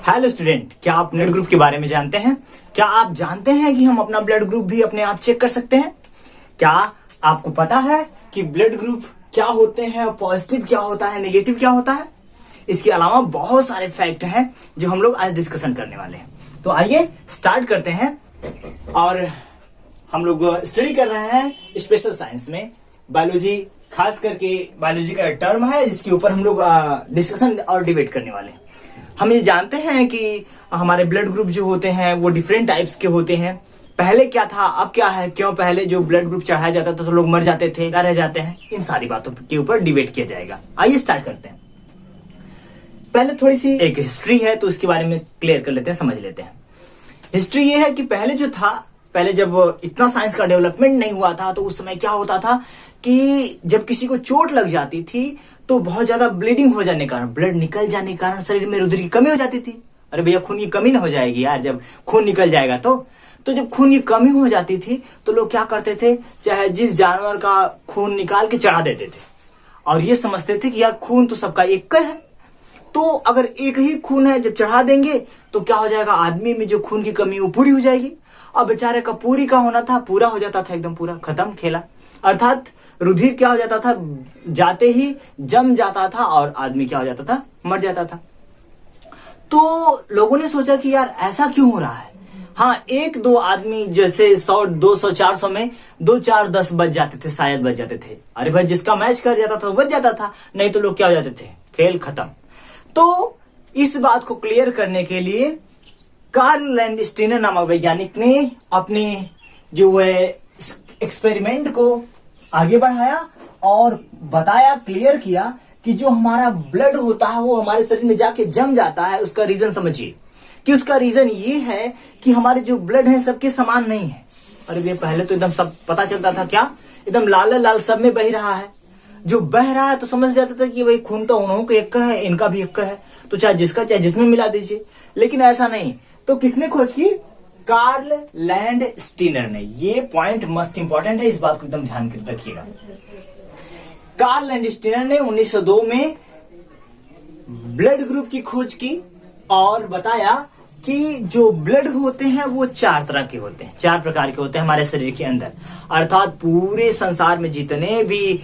Hello student, क्या आप blood group के बारे में जानते हैं? क्या आप जानते हैं कि हम अपना ब्लड ग्रुप भी अपने आप चेक कर सकते हैं? क्या आपको पता है कि ब्लड ग्रुप क्या होते हैं, पॉजिटिव क्या होता है, नेगेटिव क्या होता है? इसके अलावा बहुत सारे फैक्ट हैं जो हम लोग आज डिस्कशन करने वाले हैं। तो आइए स्टार्ट करते हैं। और हम लोग स्टडी कर रहे हैं स्पेशल साइंस में बायोलॉजी, खास करके बायोलॉजी का टर्म है जिसके ऊपर हम लोग डिस्कशन और डिबेट करने वाले हैं। हम ये जानते हैं कि हमारे ब्लड ग्रुप जो होते हैं वो डिफरेंट टाइप्स के होते हैं। पहले क्या था, अब क्या है, क्यों पहले जो ब्लड ग्रुप चढ़ाया जाता था तो लोग मर जाते थे, रह जाते हैं, इन सारी बातों के ऊपर डिबेट किया जाएगा। आइए स्टार्ट करते हैं। पहले थोड़ी सी एक हिस्ट्री है तो उसके बारे में क्लियर कर लेते हैं, समझ लेते हैं। हिस्ट्री ये है कि पहले जो था, पहले जब इतना साइंस का डेवलपमेंट नहीं हुआ था तो उस समय क्या होता था कि जब किसी को चोट लग जाती थी तो बहुत ज्यादा ब्लीडिंग हो जाने के कारण, ब्लड निकल जाने के कारण शरीर में रुधिर की कमी हो जाती थी। अरे भैया, खून की कमी ना हो जाएगी यार, जब खून निकल जाएगा तो जब खून की कमी हो जाती थी तो लोग क्या करते थे, चाहे जिस जानवर का खून निकाल के चढ़ा देते थे और ये समझते थे कि यार खून तो सबका एक है, तो अगर एक ही खून है जब चढ़ा देंगे तो क्या हो जाएगा, आदमी में जो खून की कमी वो पूरी हो जाएगी। अब बेचारे का पूरी का होना था, पूरा हो जाता था, एकदम पूरा खत्म खेला। अर्थात रुधिर क्या हो जाता था, जाते ही जम जाता था और आदमी क्या हो जाता था, मर जाता था। तो लोगों ने सोचा कि यार ऐसा क्यों हो रहा है। हाँ, एक दो आदमी जैसे 100, 200, 400 में 2, 4, 10 बच जाते थे, शायद बच जाते थे। अरे भाई, जिसका मैच कर जाता था वो बच जाता था, नहीं तो लोग क्या हो जाते थे, खेल खत्म। तो इस बात को क्लियर करने के लिए कार्ल लैंडस्टीनर नामक वैज्ञानिक ने अपने जो है एक्सपेरिमेंट को आगे बढ़ाया और बताया, क्लियर किया कि जो हमारा ब्लड होता है वो हमारे शरीर में जाके जम जाता है। उसका रीजन समझिए कि उसका रीजन ये है कि हमारे जो ब्लड है सबके समान नहीं है। अरे ये पहले तो एकदम सब पता चलता था, क्या एकदम लाल लाल सब में बह रहा है। जो बह रहा है तो समझ जाता था कि भाई खून तो उन्हों को एक का है, इनका भी एक का है, तो चाहे जिसका चाहे जिसमें मिला दीजिए। लेकिन ऐसा नहीं। तो किसने खोज की? कार्ल लैंडस्टीनर ने। ये पॉइंट मस्त इंपॉर्टेंट है, इस बात को एकदम ध्यान रखिएगा। कार्ल लैंडस्टीनर ने 1902 में ब्लड ग्रुप की खोज की और बताया कि जो ब्लड होते हैं वो 4 तरह के होते हैं, 4 प्रकार के होते हैं हमारे शरीर के अंदर। अर्थात पूरे संसार में जितने भी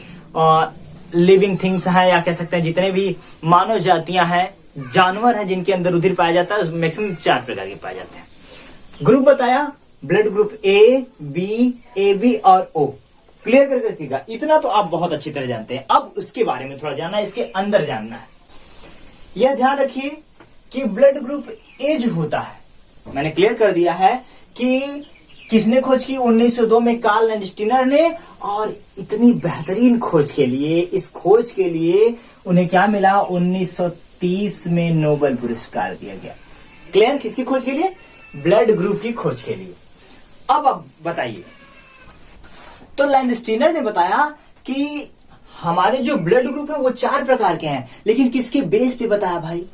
लिविंग थिंग्स हैं, या कह सकते हैं जितने भी मानव जातियां हैं, जानवर हैं जिनके अंदर रुधिर पाया जाता है, मैक्सिमम 4 प्रकार के पाए जाते हैं। ग्रुप बताया, blood group A, B, AB और O। क्लियर करके रखिएगा, इतना तो आप बहुत अच्छी तरह जानते हैं। अब उसके बारे में थोड़ा जानना है, इसके अंदर जानना है। यह ध्यान रखिए कि ब्लड ग्रुप ए जो होता है, मैंने क्लियर कर दिया है कि किसने खोज की, 1902 में कार्ल लैंडस्टीनर ने। और इतनी बेहतरीन खोज के लिए, इस खोज के लिए उन्हें क्या मिला, 1930 में नोबेल पुरस्कार दिया गया। क्लियर? किसकी खोज के लिए? ब्लड ग्रुप की खोज के लिए। अब बताइए, तो लैंडस्टीनर ने बताया कि हमारे जो ब्लड ग्रुप है वो 4 प्रकार के हैं, लेकिन किसके बेस पे बताया भाई?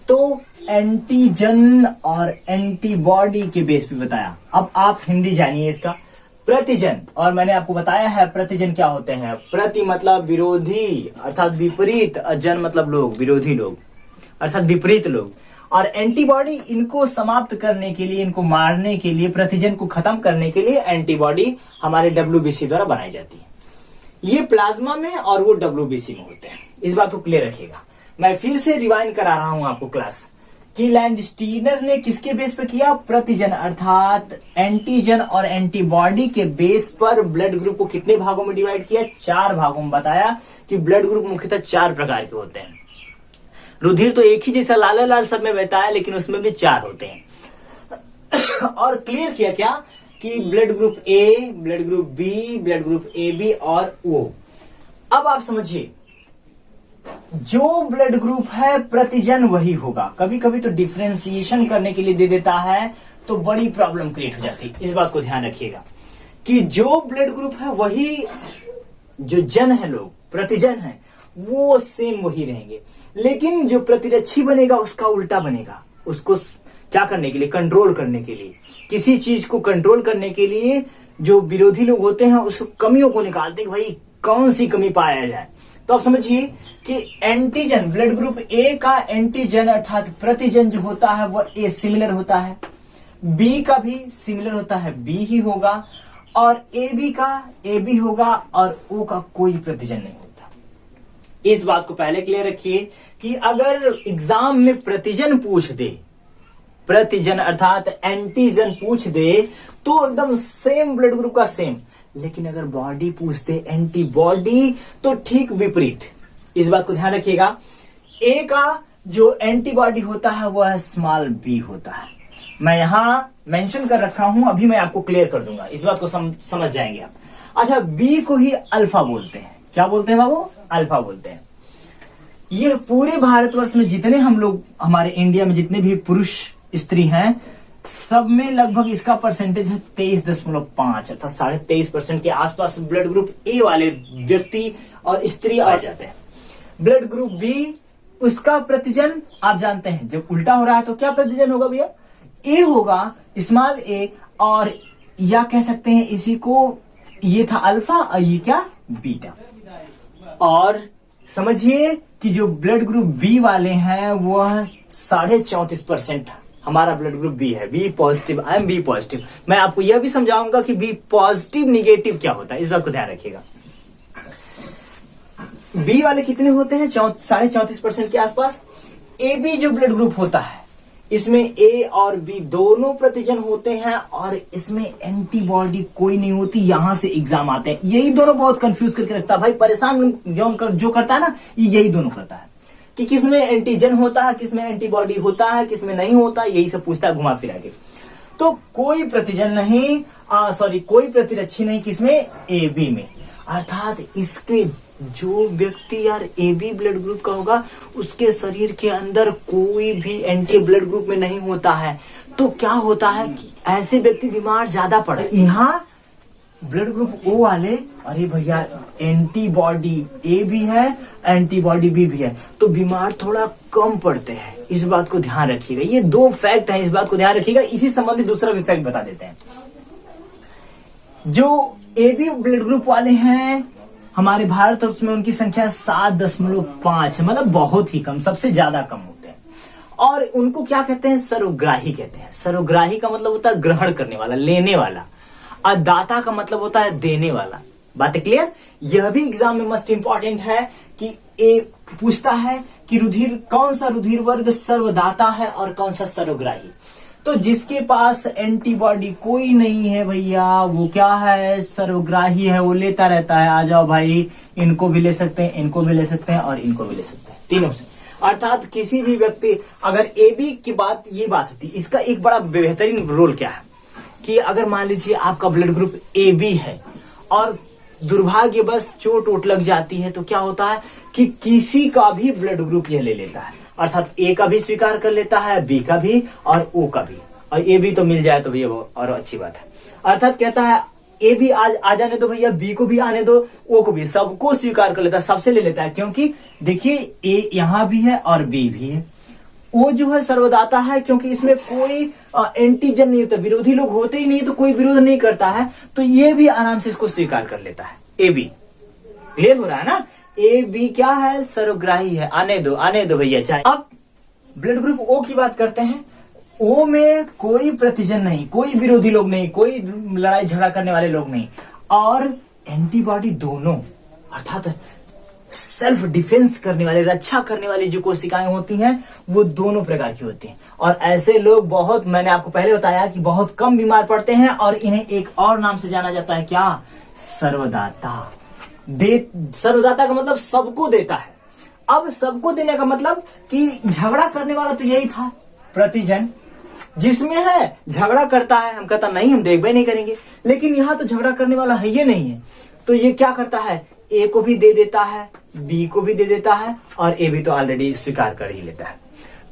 तो एंटीजन और एंटीबॉडी के बेस पे बताया। अब आप हिंदी जानिए इसका। प्रतिजन, और मैंने आपको बताया है प्रतिजन क्या होते हैं। प्रति मतलब विरोधी अर्थात विपरीत, जन मतलब लोग, विरोधी लोग अर्थात विपरीत लोग। और एंटीबॉडी, इनको समाप्त करने के लिए, इनको मारने के लिए, प्रतिजन को खत्म करने के लिए एंटीबॉडी हमारे WBC द्वारा बनाई जाती है। ये प्लाज्मा में और वो WBC में होते हैं। इस बात को क्लियर रखिएगा। मैं फिर से रिवाइंड करा रहा हूं आपको क्लास कि लैंडस्टीनर ने किसके बेस पे किया? प्रतिजन अर्थात एंटीजन और एंटीबॉडी के बेस पर ब्लड ग्रुप को कितने भागों में डिवाइड किया? 4 भागों में। बताया कि ब्लड ग्रुप मुख्यतः 4 प्रकार के होते हैं। रुधिर तो एक ही जैसा लाल लाल सब में बहता है, लेकिन उसमें भी 4 होते हैं। और क्लियर किया क्या कि blood group A, blood group B, blood group AB और O। अब आप समझिए, जो ब्लड ग्रुप है प्रतिजन वही होगा। कभी कभी तो डिफरेंशिएशन करने के लिए दे देता है तो बड़ी प्रॉब्लम क्रिएट हो जाती है। इस बात को ध्यान रखिएगा कि जो ब्लड ग्रुप है वही, जो जन है लोग, प्रतिजन है, वो सेम वही रहेंगे। लेकिन जो प्रतिरक्षी बनेगा उसका उल्टा बनेगा। उसको क्या करने के लिए? कंट्रोल करने के लिए। किसी चीज को कंट्रोल करने के लिए जो विरोधी लोग होते हैं उस कमियों को निकालते हैं कि भाई कौन सी कमी पाया जाए। तो आप समझिए कि एंटीजन ब्लड ग्रुप ए का एंटीजन अर्थात प्रतिजन जो होता है वह ए सिमिलर होता है, बी का भी सिमिलर होता है, बी ही होगा, और ए बी का ए बी होगा, और ओ का कोई प्रतिजन नहीं होता। इस बात को पहले क्लियर रखिए कि अगर एग्जाम में प्रतिजन पूछ दे, प्रतिजन अर्थात एंटीजन पूछ दे, तो एकदम सेम ब्लड ग्रुप का सेम, लेकिन अगर बॉडी पूछ दे एंटीबॉडी तो ठीक विपरीत। इस बात को ध्यान रखिएगा, ए का जो एंटीबॉडी होता है वह स्मॉल बी होता है। मैं यहां मेंशन कर रखा हूं, अभी मैं आपको क्लियर कर दूंगा, इस बात को समझ जाएंगे आप। अच्छा, बी को ही अल्फा बोलते हैं। क्या बोलते हैं बाबू? अल्फा बोलते हैं। ये पूरे भारतवर्ष में जितने हम लोग, हमारे इंडिया में जितने भी पुरुष स्त्री हैं, सब में लगभग इसका परसेंटेज है 23.5 अर्थात 23.5% के आसपास ब्लड ग्रुप ए वाले व्यक्ति और स्त्री आ जाते हैं। ब्लड ग्रुप बी, उसका प्रतिजन आप जानते हैं, जब उल्टा हो रहा है तो क्या प्रतिजन होगा भैया? ए होगा, स्मॉल ए, और या कह सकते हैं इसी को, ये था अल्फा और ये क्या? बीटा। और समझिए कि जो ब्लड ग्रुप बी वाले हैं वह 34.5% हमारा ब्लड ग्रुप बी है, B positive. I am B positive. मैं आपको यह भी समझाऊंगा कि बी पॉजिटिव निगेटिव क्या होता है, इस बात को ध्यान रखिएगा। बी वाले कितने होते हैं? 34.5% के आसपास। ए बी जो ब्लड ग्रुप होता है, इसमें ए और बी दोनों प्रतिजन होते हैं, और इसमें एंटीबॉडी कोई नहीं होती। यहां से एग्जाम आते हैं, यही दोनों बहुत कंफ्यूज करके रखता है भाई, परेशान जो करता है ना, यही दोनों करता है कि किसमें एंटीजन होता है, किसमें एंटीबॉडी होता है, किसमें नहीं होता, यही सब पूछता है घुमा फिरा के। तो कोई प्रतिजन नहीं, कोई प्रतिरक्षी नहीं, किसमें? ए बी में। अर्थात इसके जो व्यक्ति यार ए बी ब्लड ग्रुप का होगा, उसके शरीर के अंदर कोई भी एंटी ब्लड ग्रुप में नहीं होता है। तो क्या होता है कि ऐसे व्यक्ति बीमार ज्यादा पड़े। यहाँ ब्लड ग्रुप ओ वाले, अरे भैया एंटीबॉडी ए भी है, एंटीबॉडी बी भी है, तो बीमार थोड़ा कम पड़ते हैं। इस बात को ध्यान रखिएगा, ये दो फैक्ट है, इस बात को ध्यान रखिएगा। इसी संबंधित दूसरा भी फैक्ट बता देते हैं। जो ए बी ब्लड ग्रुप वाले हैं हमारे भारत, उसमें उनकी संख्या 7.5 है, मतलब बहुत ही कम, सबसे ज्यादा कम होते हैं। और उनको क्या कहते हैं? सर्वग्राही कहते हैं। सर्वग्राही का मतलब होता है ग्रहण करने वाला, लेने वाला। और दाता का मतलब होता है देने वाला। बात क्लियर? यह भी एग्जाम में मस्ट इंपॉर्टेंट है कि ए पूछता है कि रुधिर, कौन सा रुधिर वर्ग सर्वदाता है और कौन सा सर्वग्राही। तो जिसके पास एंटीबॉडी कोई नहीं है भैया, वो क्या है? सर्वग्राही है, वो लेता रहता है। आ जाओ भाई, इनको भी ले सकते हैं, इनको भी ले सकते हैं, और इनको भी ले सकते हैं, तीनों से। अर्थात किसी भी व्यक्ति, अगर ए बी की बात, ये बात होती है, इसका एक बड़ा बेहतरीन रोल क्या है कि अगर मान लीजिए आपका ब्लड ग्रुप ए बी है और दुर्भाग्यवश चोट वोट लग जाती है, तो क्या होता है कि किसी का भी ब्लड ग्रुप यह ले लेता है। अर्थात ए का भी स्वीकार कर लेता है, बी का भी और ओ का भी, और ए बी तो मिल जाए तो भैया और अच्छी बात है। अर्थात कहता है ए भी आ जाने दो भैया, बी को भी आने दो, ओ को भी, सबको स्वीकार कर लेता है, सबसे ले लेता है। क्योंकि देखिए ए यहां भी है और बी भी है। ओ जो है सर्वदाता है, क्योंकि इसमें कोई एंटीजन नहीं होता, विरोधी लोग होते ही नहीं, तो कोई विरोध नहीं करता है, तो ये भी आराम से इसको स्वीकार कर लेता है। ए बी क्लियर हो रहा है ना? ए बी क्या है? सर्वग्राही है, आने दो भैया चाहे। अब ब्लड ग्रुप ओ की बात करते हैं। ओ में कोई प्रतिजन नहीं, कोई विरोधी लोग नहीं, कोई लड़ाई झगड़ा करने वाले लोग नहीं, और एंटीबॉडी दोनों, अर्थात सेल्फ डिफेंस करने वाले, रक्षा करने वाली जो कोशिकाएं होती हैं वो दोनों प्रकार की होती हैं। और ऐसे लोग बहुत, मैंने आपको पहले बताया कि बहुत कम बीमार पड़ते हैं, और इन्हें एक और नाम से जाना जाता है, क्या? सर्वदाता। सर्वदाता का मतलब सबको देता है। अब सबको देने का मतलब कि झगड़ा करने वाला तो यही था, प्रतिजन जिसमें है झगड़ा करता है, हम कहता नहीं, हम देखभाल नहीं करेंगे, लेकिन यहां तो झगड़ा करने वाला है ये नहीं है, तो ये क्या करता है? ए को भी दे देता है, बी को भी दे देता है, और ए भी तो ऑलरेडी स्वीकार कर ही लेता है।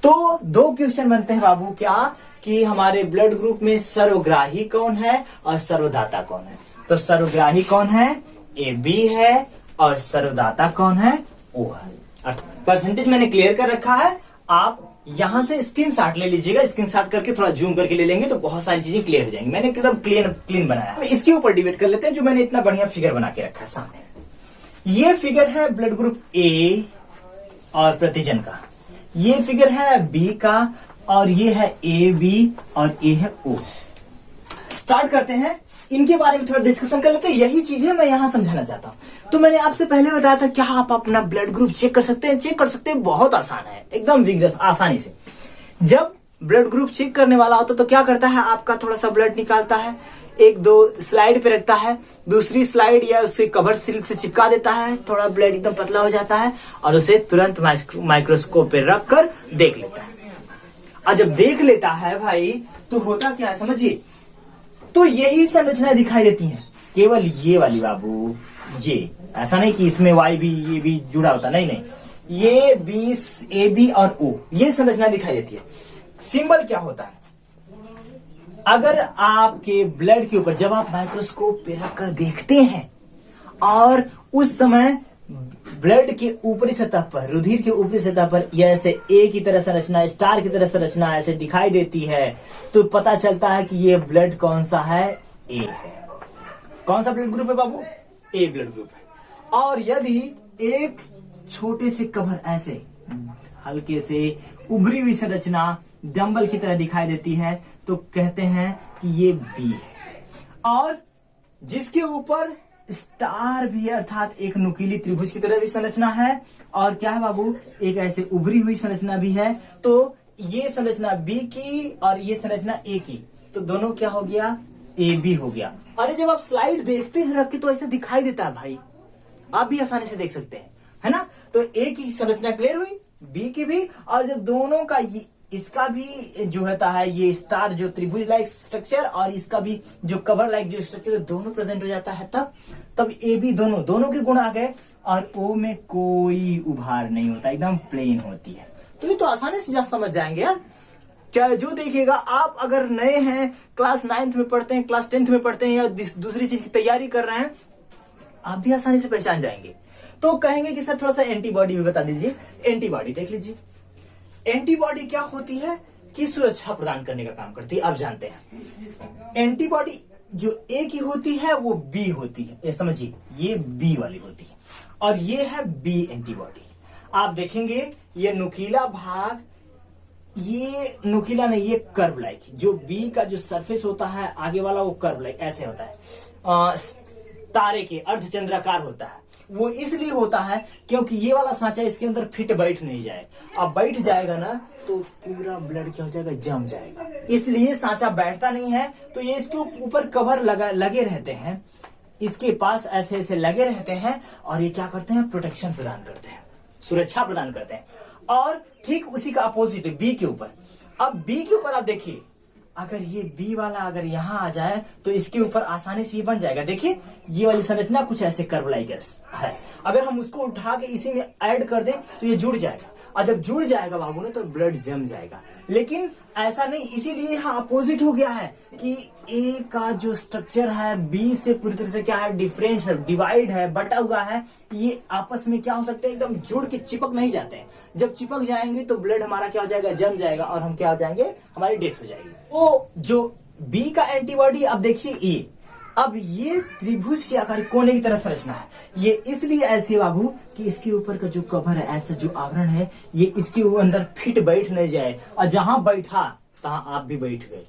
तो दो क्वेश्चन बनते हैं बाबू, क्या कि हमारे ब्लड ग्रुप में सर्वग्राही कौन है और सर्वदाता कौन है। तो सर्वग्राही कौन है? ए बी है, और सर्वदाता कौन है? ओ है। परसेंटेज मैंने क्लियर कर रखा है, आप यहां से स्क्रीनशॉट ले लीजिएगा, स्क्रीनशॉट करके थोड़ा जूम करके ले लेंगे तो बहुत सारी चीजें क्लियर हो जाएंगी। मैंने एकदम क्लीन बनाया है। इसके ऊपर डिबेट कर लेते हैं, जो मैंने इतना बढ़िया फिगर बना के रखा है सामने। ये फिगर है ब्लड ग्रुप ए और प्रतिजन का, ये फिगर है बी का, और ये है ए बी, और ये है ओ। स्टार्ट करते हैं, इनके बारे में थोड़ा डिस्कशन कर लेते हैं। यही चीजें मैं यहां समझाना चाहता हूं। तो मैंने आपसे पहले बताया था क्या आप अपना ब्लड ग्रुप चेक कर सकते हैं? चेक कर सकते हैं, बहुत आसान है, एकदम विग्रस आसानी से। जब ब्लड ग्रुप चेक करने वाला होता तो क्या करता है, आपका थोड़ा सा ब्लड निकालता है, एक दो स्लाइड पे रखता है, दूसरी स्लाइड या उससे कवर स्लिप से चिपका देता है, थोड़ा ब्लड एकदम पतला हो जाता है, और उसे तुरंत माइक्रोस्कोप पे रख कर देख लेता है। और जब देख लेता है भाई, तो होता क्या है समझिए, तो यही संरचना दिखाई देती है, केवल ये वाली बाबू, ये ऐसा नहीं कि इसमें वाई भी ये भी जुड़ा होता, नहीं नहीं, ये बी ए बी और ओ, ये संरचना दिखाई देती है। सिंबल क्या होता है, अगर आपके ब्लड के ऊपर जब आप माइक्रोस्कोप पे रखकर देखते हैं और उस समय ब्लड के ऊपरी सतह पर, रुधिर के ऊपरी सतह पर ये ऐसे ए की तरह संरचना, स्टार की तरह संरचना ऐसे दिखाई देती है, तो पता चलता है कि ये ब्लड कौन सा है, ए है। कौन सा ब्लड ग्रुप है बाबू, ए ब्लड ग्रुप है। और यदि एक छोटे से कवर ऐसे हल्के से उभरी हुई संरचना डंबल की तरह दिखाई देती है, तो कहते हैं कि ये बी है। और जिसके ऊपर स्टार भी है, अर्थात एक नुकीली त्रिभुज की तरह भी संरचना है, और क्या है बाबू, एक ऐसे उभरी हुई संरचना भी है, तो ये संरचना बी की और ये संरचना ए की, तो दोनों क्या हो गया, ए बी हो गया। अरे जब आप स्लाइड देखते हैं रख के तो ऐसे दिखाई देता है भाई, आप भी आसानी से देख सकते हैं, है ना। तो ए की संरचना क्लियर हुई, बी की भी, और जब दोनों का इसका भी जो होता है ये स्टार जो त्रिभुज लाइक स्ट्रक्चर, और इसका भी जो कवर लाइक जो स्ट्रक्चर, दोनों प्रेजेंट हो जाता है, तब ए बी दोनों के गुण आ गए, और ओ में कोई उभार नहीं होता, एकदम प्लेन होती है। तो ये तो आसानी से समझ जाएंगे यार। चाहे जो देखिएगा, आप अगर नए हैं, क्लास 9th में पढ़ते हैं, क्लास 10th में पढ़ते हैं, या दूसरी चीज की तैयारी कर रहे हैं, आप भी आसानी से पहचान जाएंगे। तो कहेंगे कि सर थोड़ा सा एंटीबॉडी भी बता दीजिए। एंटीबॉडी देख लीजिए, एंटीबॉडी क्या होती है कि सुरक्षा प्रदान करने का काम करती है, आप जानते हैं। एंटीबॉडी जो ए की होती है वो बी होती है, ये समझिए, ये बी वाली होती है, और ये है बी एंटीबॉडी। आप देखेंगे ये नुकीला भाग, ये नुकीला नहीं, ये कर्व लाइक, जो बी का जो सरफेस होता है आगे वाला वो कर्व लाइक ऐसे होता है, तारे के अर्धचंद्राकार होता है। वो इसलिए होता है क्योंकि ये वाला सांचा इसके अंदर फिट बैठ नहीं जाए, अब बैठ जाएगा ना तो पूरा ब्लड क्या हो जाएगा, जम जाएगा, इसलिए सांचा बैठता नहीं है। तो ये इसके ऊपर कवर लगे रहते हैं, इसके पास ऐसे ऐसे लगे रहते हैं, और ये क्या करते हैं, प्रोटेक्शन प्रदान करते हैं, सुरक्षा प्रदान करते हैं। और ठीक उसी का अपोजिट है बी के ऊपर। अब बी के ऊपर आप देखिए, अगर ये बी वाला अगर यहां आ जाए तो इसके ऊपर आसानी से ये बन जाएगा। देखिए ये वाली संरचना कुछ ऐसे कर्व लाइक है, अगर हम उसको उठा के इसी में ऐड कर दें तो ये जुड़ जाएगा, और जब जुड़ जाएगा बाबू ने तो ब्लड जम जाएगा। लेकिन ऐसा नहीं, इसीलिए यहाँ अपोजिट हो गया है कि ए का जो स्ट्रक्चर है बी से पूरी तरह से क्या है, डिफरेंस है, डिवाइड है, बटा हुआ है। ये आपस में क्या हो सकते हैं, एकदम जुड़ के चिपक नहीं जाते हैं। जब चिपक जाएंगे तो ब्लड हमारा क्या हो जाएगा, जम जाएगा, और हम क्या हो जाएंगे, हमारी डेथ हो जाएगी। वो जो बी का एंटीबॉडी, अब देखिए ए, अब ये त्रिभुज के आकार कोने की तरह संरचना है। ये इसलिए ऐसे बाबू कि इसके ऊपर का जो कवर है, ऐसा जो आवरण है, ये इसके अंदर फिट बैठ नहीं जाए, और जहां बैठा तहां आप भी बैठ गए,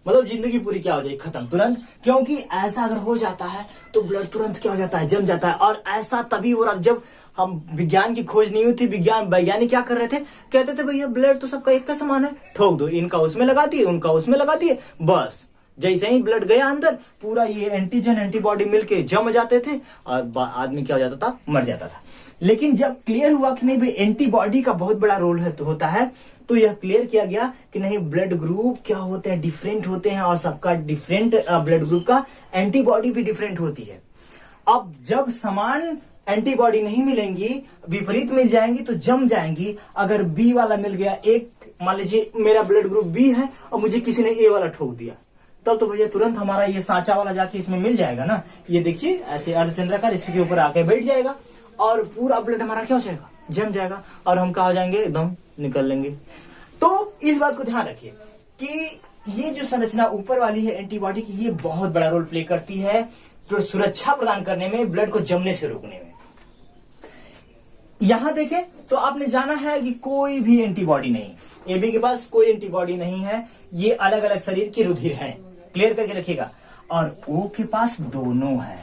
मतलब जिंदगी पूरी क्या हो जाए, खत्म तुरंत। क्योंकि ऐसा अगर हो जाता है तो ब्लड तुरंत क्या हो जाता है, जम जाता है। और ऐसा तभी हो रहा, जब हम विज्ञान की खोज नहीं हुई थी, वैज्ञानिक क्या कर रहे थे, कहते थे भैया ब्लड तो सबका एक का समान है, ठोक दो, इनका उसमें लगा दिए, उनका उसमें लगा दिए, बस जैसे ही ब्लड गया अंदर, पूरा ये एंटीजन एंटीबॉडी मिलके जम जाते थे, और आदमी क्या हो जाता था, मर जाता था। लेकिन जब क्लियर हुआ कि नहीं भाई एंटीबॉडी का बहुत बड़ा रोल होता है, तो यह क्लियर किया गया कि नहीं, ब्लड ग्रुप क्या होते हैं, डिफरेंट होते हैं, और सबका डिफरेंट ब्लड ग्रुप का एंटीबॉडी भी डिफरेंट होती है। अब जब समान एंटीबॉडी नहीं मिलेंगी, विपरीत मिल जाएंगी तो जम जाएंगी। अगर बी वाला मिल गया, एक मान लीजिए मेरा ब्लड ग्रुप बी है और मुझे किसी ने ए वाला ठोक दिया, तब तो भैया तुरंत हमारा ये सांचा वाला जाके इसमें मिल जाएगा ना। ये देखिए ऐसे अर्धचंद्राकार इसके ऊपर आके बैठ जाएगा, और पूरा ब्लड हमारा क्या हो जाएगा, जम जाएगा, और हम कहा जाएंगे, एकदम निकल लेंगे। तो इस बात को ध्यान रखिए कि ये जो संरचना ऊपर वाली है एंटीबॉडी की, ये बहुत बड़ा रोल प्ले करती है तो सुरक्षा प्रदान करने में, ब्लड को जमने से रोकने में। यहां देखें तो आपने जाना है कि कोई भी एंटीबॉडी नहीं, AB के पास कोई एंटीबॉडी नहीं है, ये अलग अलग शरीर की रुधिर है, क्लियर करके रखिएगा। और O के पास दोनों है।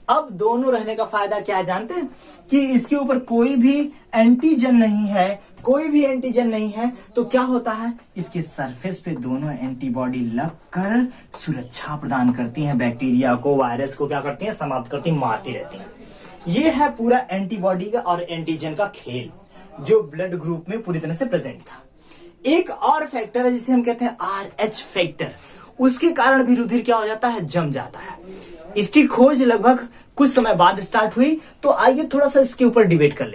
अब दोनों रहने का फायदा क्या है जानते हैं कि इसके ऊपर कोई भी एंटीजन नहीं है, कोई भी एंटीजन नहीं है, तो क्या होता है इसके सरफेस पे दोनों एंटीबॉडी लगकर सुरक्षा प्रदान करती हैं, बैक्टीरिया को, वायरस को क्या करती हैं, समाप्त करती हैं, मारती रहती हैं। ये है पूरा एंटीबॉडी का और एंटीजन का खेल जो ब्लड ग्रुप में पूरी तरह से प्रेजेंट था। एक और फैक्टर है जिसे हम कहते हैं RH फैक्टर, उसके कारण भी रुधिर क्या हो जाता है, जम जाता है। इसकी खोज लगभग कुछ समय बाद स्टार्ट हुई, तो आइए थोड़ा सा इसके ऊपर डिबेट कर लें।